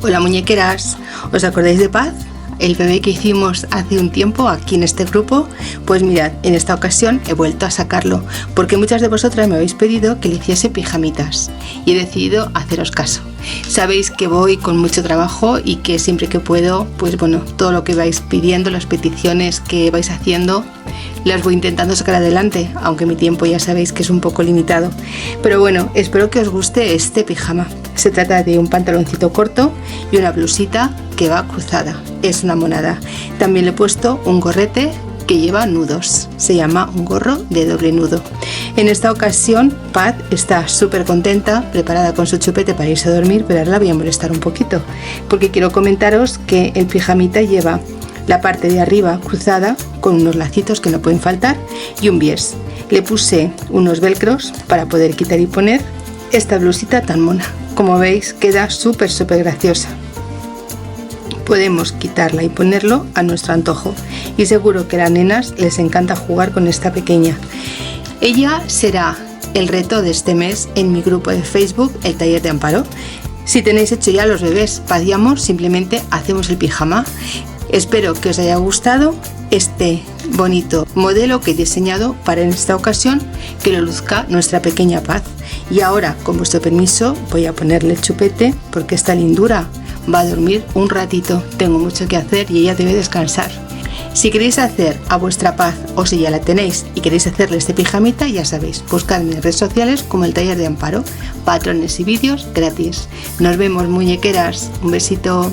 Hola muñequeras, ¿os acordáis de Paz? El bebé que hicimos hace un tiempo aquí en este grupo. Pues mirad, en esta ocasión he vuelto a sacarlo porque muchas de vosotras me habéis pedido que le hiciese pijamitas y he decidido haceros caso. Sabéis que voy con mucho trabajo y que siempre que puedo, pues bueno, todo lo que vais pidiendo, las peticiones que vais haciendo, las voy intentando sacar adelante, aunque mi tiempo ya sabéis que es un poco limitado. Pero bueno, espero que os guste este pijama. Se trata de un pantaloncito corto y una blusita que va cruzada. Es una monada. También le he puesto un gorrete que lleva nudos. Se llama un gorro de doble nudo. En esta ocasión, Paz está súper contenta, preparada con su chupete para irse a dormir, pero ahora la voy a molestar un poquito, porque quiero comentaros que el pijamita lleva la parte de arriba cruzada con unos lacitos que no pueden faltar y un bies. Le puse unos velcros para poder quitar y poner esta blusita tan mona. Como veis, queda súper graciosa. Podemos quitarla y ponerlo a nuestro antojo y seguro que a las nenas les encanta jugar con esta pequeña. Ella será el reto de este mes en mi grupo de Facebook, el taller de Amparo. Si tenéis hecho ya los bebés Paz y Amor, simplemente hacemos el pijama. Espero que os haya gustado este bonito modelo que he diseñado para en esta ocasión que lo luzca nuestra pequeña Paz. Y ahora, con vuestro permiso, voy a ponerle el chupete porque esta lindura va a dormir un ratito. Tengo mucho que hacer y ella debe descansar. Si queréis hacer a vuestra Paz o si ya la tenéis y queréis hacerle este pijamita, ya sabéis, buscadme en redes sociales como el taller de Amparo, patrones y vídeos gratis. Nos vemos muñequeras, un besito.